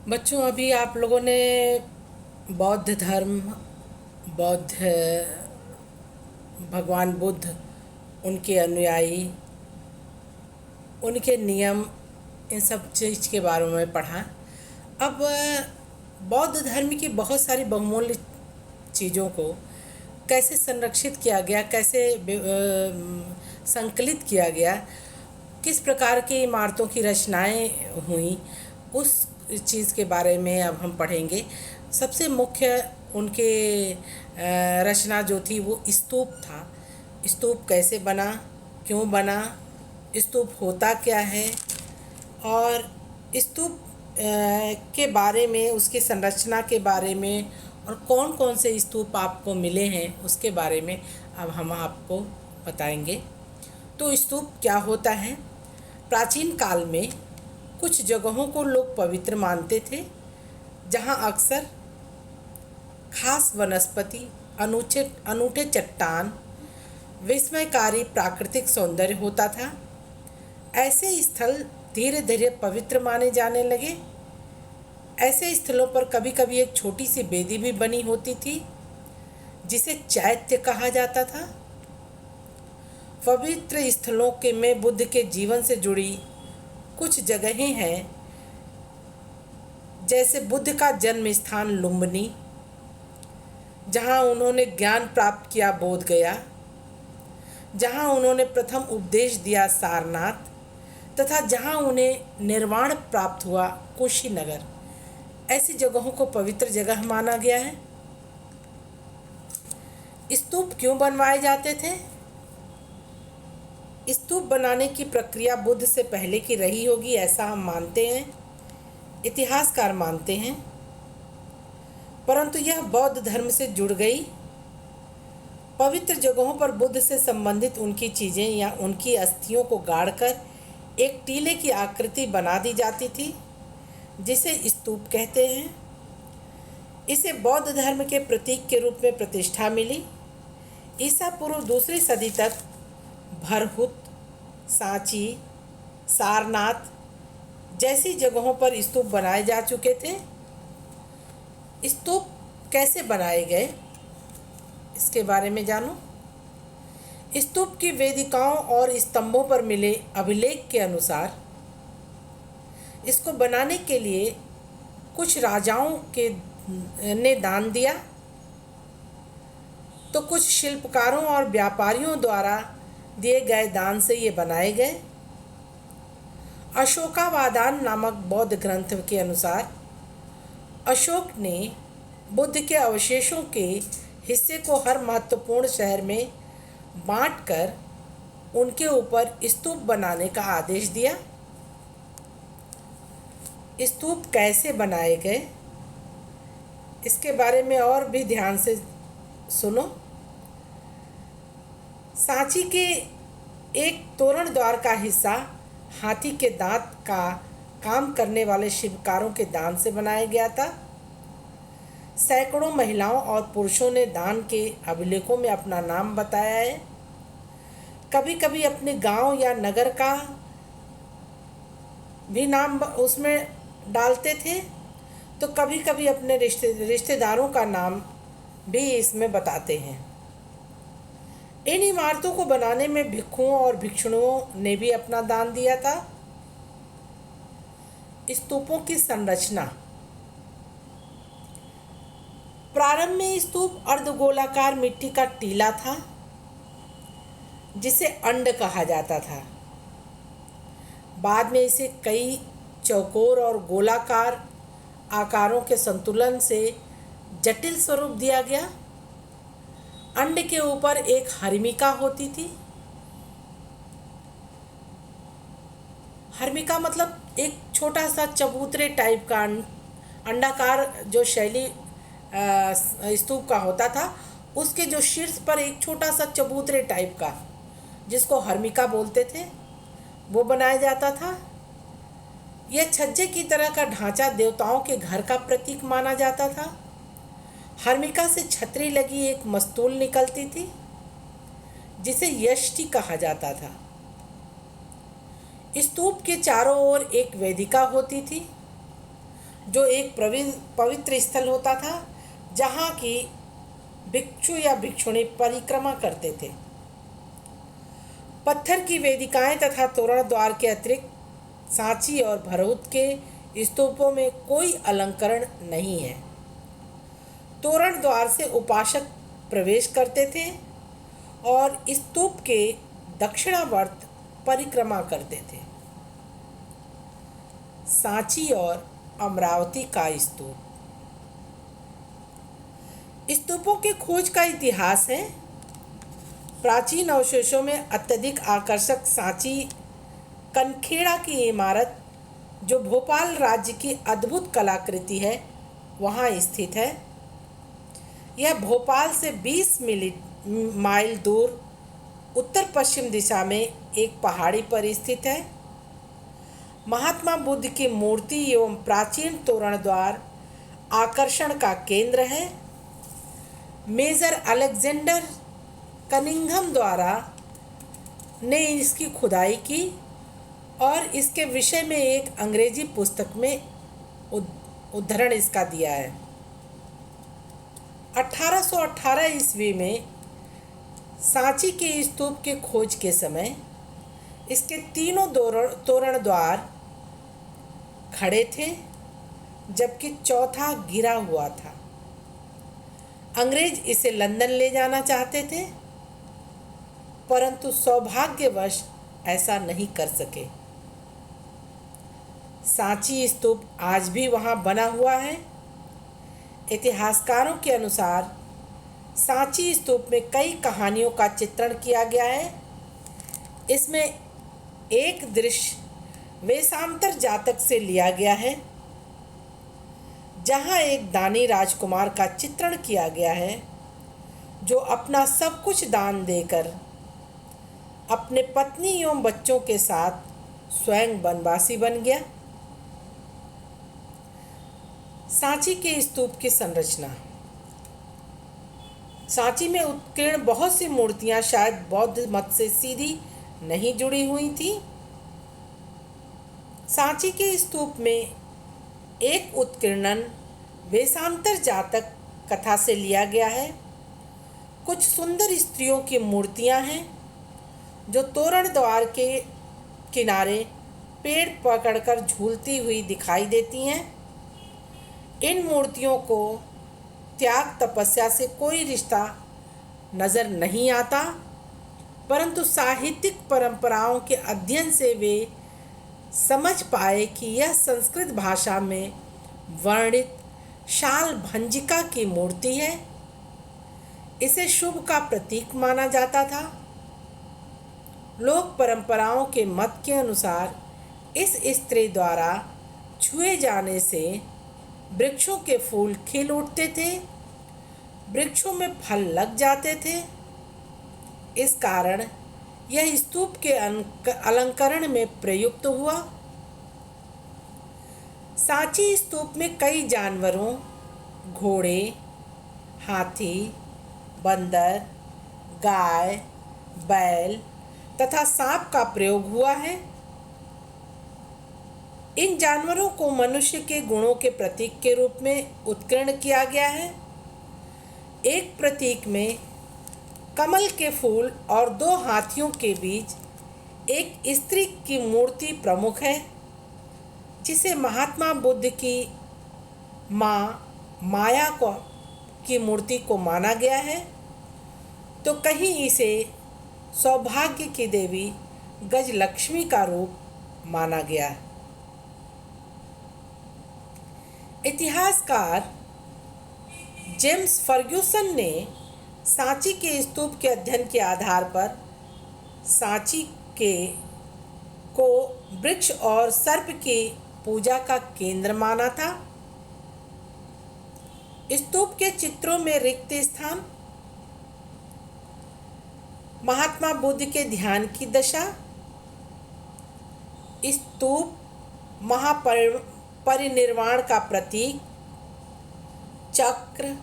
बच्चों, अभी आप लोगों ने बौद्ध धर्म, बौद्ध भगवान बुद्ध, उनके अनुयायी, उनके नियम, इन सब चीज़ के बारे में पढ़ा। अब बौद्ध धर्म की बहुत सारी बहुमूल्य चीज़ों को कैसे संरक्षित किया गया, कैसे संकलित किया गया, किस प्रकार की इमारतों की रचनाएं हुई, उस चीज़ के बारे में अब हम पढ़ेंगे। सबसे मुख्य उनके रचना जो थी वो स्तूप था। स्तूप कैसे बना, क्यों बना, स्तूप होता क्या है, और स्तूप के बारे में, उसकी संरचना के बारे में, और कौन कौन से स्तूप आपको मिले हैं उसके बारे में अब हम आपको बताएंगे। तो स्तूप क्या होता है? प्राचीन काल में कुछ जगहों को लोग पवित्र मानते थे, जहां अक्सर खास वनस्पति, अनूठे चट्टान, विस्मयकारी प्राकृतिक सौंदर्य होता था। ऐसे स्थल धीरे धीरे पवित्र माने जाने लगे। ऐसे स्थलों पर कभी कभी एक छोटी सी वेदी भी बनी होती थी, जिसे चैत्य कहा जाता था। पवित्र स्थलों के में बुद्ध के जीवन से जुड़ी कुछ जगहें हैं, जैसे बुद्ध का जन्म स्थान लुम्बिनी, जहां उन्होंने ज्ञान प्राप्त किया, बोध गया, जहां उन्होंने प्रथम उपदेश दिया, सारनाथ, तथा जहां उन्हें निर्वाण प्राप्त हुआ, कुशीनगर। ऐसी जगहों को पवित्र जगह माना गया है। स्तूप क्यों बनवाए जाते थे? स्तूप बनाने की प्रक्रिया बुद्ध से पहले की रही होगी, ऐसा हम मानते हैं, इतिहासकार मानते हैं, परंतु यह बौद्ध धर्म से जुड़ गई। पवित्र जगहों पर बुद्ध से संबंधित उनकी चीज़ें या उनकी अस्थियों को गाड़कर एक टीले की आकृति बना दी जाती थी, जिसे स्तूप कहते हैं। इसे बौद्ध धर्म के प्रतीक के रूप में प्रतिष्ठा मिली। ईसा पूर्व दूसरी सदी तक भरहुत, सांची, सारनाथ जैसी जगहों पर स्तूप बनाए जा चुके थे। स्तूप कैसे बनाए गए, इसके बारे में जानो। स्तूप की वेदिकाओं और स्तंभों पर मिले अभिलेख के अनुसार इसको बनाने के लिए कुछ राजाओं के ने दान दिया, तो कुछ शिल्पकारों और व्यापारियों द्वारा दिए गए दान से ये बनाए गए। अशोकावादान नामक बौद्ध ग्रंथ के अनुसार अशोक ने बुद्ध के अवशेषों के हिस्से को हर महत्वपूर्ण शहर में बांटकर उनके ऊपर स्तूप बनाने का आदेश दिया। स्तूप कैसे बनाए गए, इसके बारे में और भी ध्यान से सुनो। सांची के एक तोरण द्वार का हिस्सा हाथी के दांत का काम करने वाले शिल्पकारों के दान से बनाया गया था। सैकड़ों महिलाओं और पुरुषों ने दान के अभिलेखों में अपना नाम बताया है। कभी कभी अपने गांव या नगर का भी नाम उसमें डालते थे, तो कभी कभी अपने रिश्तेदारों का नाम भी इसमें बताते हैं। इन इमारतों को बनाने में भिक्षुओं और भिक्षुणियों ने भी अपना दान दिया था। स्तूपों की संरचना। प्रारंभ में स्तूप अर्धगोलाकार मिट्टी का टीला था, जिसे अंड कहा जाता था। बाद में इसे कई चौकोर और गोलाकार आकारों के संतुलन से जटिल स्वरूप दिया गया। अंड के ऊपर एक हर्मिका होती थी। हर्मिका मतलब एक छोटा सा चबूतरे टाइप का अंडाकार जो शैली स्तूप का होता था, उसके जो शीर्ष पर एक छोटा सा चबूतरे टाइप का, जिसको हर्मिका बोलते थे, वो बनाया जाता था। यह छज्जे की तरह का ढांचा देवताओं के घर का प्रतीक माना जाता था। हर्मिका से छतरी लगी एक मस्तूल निकलती थी, जिसे यष्टि कहा जाता था। स्तूप के चारों ओर एक वेदिका होती थी, जो एक पवित्र स्थल होता था जहाँ की भिक्षु या भिक्षुणी परिक्रमा करते थे। पत्थर की वेदिकाएं तथा तोरण द्वार के अतिरिक्त सांची और भरहुत के स्तूपों में कोई अलंकरण नहीं है। तोरण द्वार से उपासक प्रवेश करते थे और स्तूप के दक्षिणावर्त परिक्रमा करते थे। सांची और अमरावती का स्तूप। स्तूपों के खोज का इतिहास है। प्राचीन अवशेषों में अत्यधिक आकर्षक सांची कनखेड़ा की इमारत, जो भोपाल राज्य की अद्भुत कलाकृति है, वहाँ स्थित है। यह भोपाल से 20 माइल दूर उत्तर पश्चिम दिशा में एक पहाड़ी पर स्थित है। महात्मा बुद्ध की मूर्ति एवं प्राचीन तोरण द्वार आकर्षण का केंद्र है। मेजर अलेक्जेंडर कनिंघम द्वारा ने इसकी खुदाई की और इसके विषय में एक अंग्रेजी पुस्तक में उद्धरण इसका दिया है। 1818 ईस्वी में सांची के स्तूप के खोज के समय इसके तीनों तोरण द्वार खड़े थे, जबकि चौथा गिरा हुआ था। अंग्रेज इसे लंदन ले जाना चाहते थे, परंतु सौभाग्यवश ऐसा नहीं कर सके। सांची स्तूप आज भी वहां बना हुआ है। इतिहासकारों के अनुसार सांची स्तूप में कई कहानियों का चित्रण किया गया है। इसमें एक दृश्य वेशांतर जातक से लिया गया है, जहां एक दानी राजकुमार का चित्रण किया गया है, जो अपना सब कुछ दान देकर अपने पत्नी एवं बच्चों के साथ स्वयं वनवासी बन गया। सांची के स्तूप की संरचना। सांची में उत्कीर्ण बहुत सी मूर्तियां शायद बौद्ध मत से सीधी नहीं जुड़ी हुई थी। सांची के स्तूप में एक उत्कीर्णन वेशांतर जातक कथा से लिया गया है। कुछ सुंदर स्त्रियों की मूर्तियां हैं जो तोरण द्वार के किनारे पेड़ पकड़कर झूलती हुई दिखाई देती हैं। इन मूर्तियों को त्याग तपस्या से कोई रिश्ता नज़र नहीं आता, परंतु साहित्यिक परंपराओं के अध्ययन से वे समझ पाए कि यह संस्कृत भाषा में वर्णित शाल भंजिका की मूर्ति है। इसे शुभ का प्रतीक माना जाता था। लोक परंपराओं के मत के अनुसार इस स्त्री द्वारा छुए जाने से वृक्षों के फूल खिल उठते थे, वृक्षों में फल लग जाते थे। इस कारण यह स्तूप के अलंकरण में प्रयुक्त हुआ। सांची स्तूप में कई जानवरों, घोड़े, हाथी, बंदर, गाय, बैल तथा सांप का प्रयोग हुआ है। इन जानवरों को मनुष्य के गुणों के प्रतीक के रूप में उत्कीर्ण किया गया है। एक प्रतीक में कमल के फूल और 2 हाथियों के बीच एक स्त्री की मूर्ति प्रमुख है, जिसे महात्मा बुद्ध की माँ माया की मूर्ति को माना गया है, तो कहीं इसे सौभाग्य की देवी गजलक्ष्मी का रूप माना गया है। इतिहासकार जेम्स फर्ग्यूसन ने सांची के स्तूप के अध्ययन के आधार पर सांची को वृक्ष और सर्प की पूजा का केंद्र माना था। स्तूप के चित्रों में रिक्त स्थान, महात्मा बुद्ध के ध्यान की दशा, स्तूप महापरिनिर्वाण का प्रतीक, चक्र,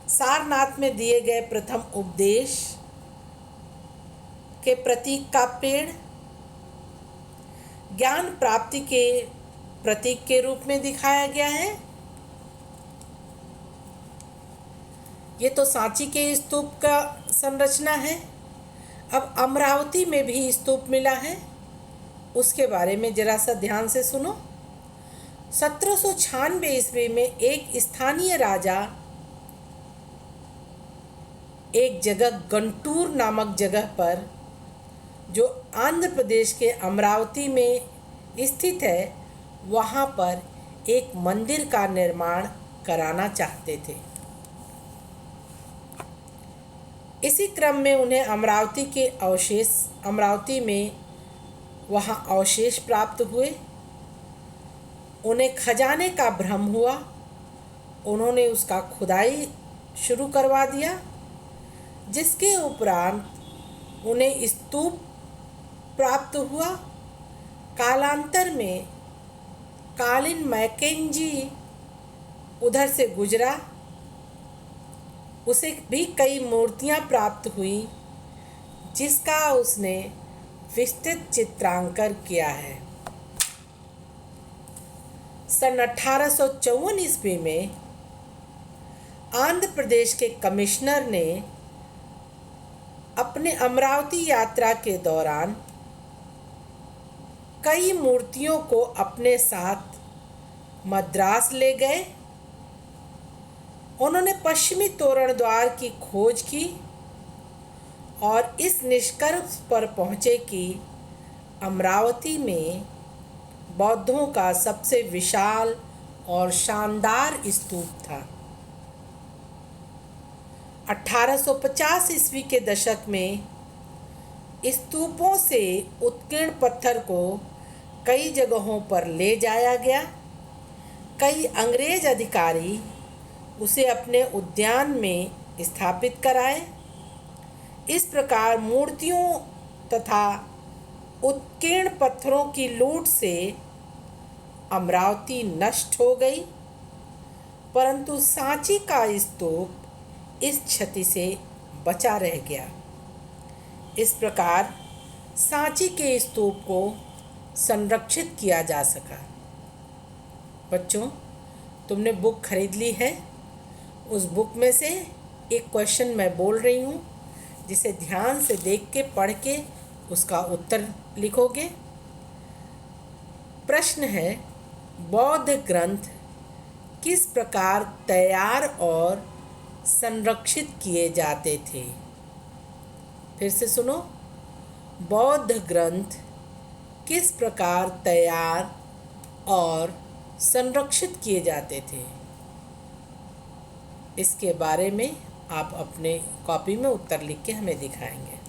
सारनाथ में दिए गए प्रथम उपदेश के प्रतीक का पेड़, ज्ञान प्राप्ति के प्रतीक के रूप में दिखाया गया है। ये तो सांची के स्तूप का संरचना है। अब अमरावती में भी स्तूप मिला है, उसके बारे में जरा सा ध्यान से सुनो। 1796 ईस्वी में एक स्थानीय राजा एक जगह गंटूर नामक जगह पर, जो आंध्र प्रदेश के अमरावती में स्थित है, वहाँ पर एक मंदिर का निर्माण कराना चाहते थे। इसी क्रम में उन्हें अमरावती में वहाँ अवशेष प्राप्त हुए। उन्हें खजाने का भ्रम हुआ। उन्होंने उसका खुदाई शुरू करवा दिया, जिसके उपरांत उन्हें स्तूप प्राप्त हुआ। कालांतर में कालिन मैकेंजी उधर से गुजरा, उसे भी कई मूर्तियां प्राप्त हुई, जिसका उसने विस्तृत चित्रांकन किया है। सन 1854 ईस्वी में आंध्र प्रदेश के कमिश्नर ने अपने अमरावती यात्रा के दौरान कई मूर्तियों को अपने साथ मद्रास ले गए। उन्होंने पश्चिमी तोरण द्वार की खोज की और इस निष्कर्ष पर पहुँचे कि अमरावती में बौद्धों का सबसे विशाल और शानदार स्तूप था। 1850 ईस्वी के दशक में स्तूपों से उत्कीर्ण पत्थर को कई जगहों पर ले जाया गया। कई अंग्रेज अधिकारी उसे अपने उद्यान में स्थापित कराए। इस प्रकार मूर्तियों तथा उत्कीर्ण पत्थरों की लूट से अमरावती नष्ट हो गई, परंतु सांची का स्तूप इस क्षति से बचा रह गया। इस प्रकार सांची के स्तूप को संरक्षित किया जा सका। बच्चों, तुमने बुक खरीद ली है। उस बुक में से एक क्वेश्चन मैं बोल रही हूँ, जिसे ध्यान से देख के पढ़ के उसका उत्तर लिखोगे। प्रश्न है, बौद्ध ग्रंथ किस प्रकार तैयार और संरक्षित किए जाते थे? फिर से सुनो, बौद्ध ग्रंथ किस प्रकार तैयार और संरक्षित किए जाते थे? इसके बारे में आप अपने कॉपी में उत्तर लिख के हमें दिखाएंगे।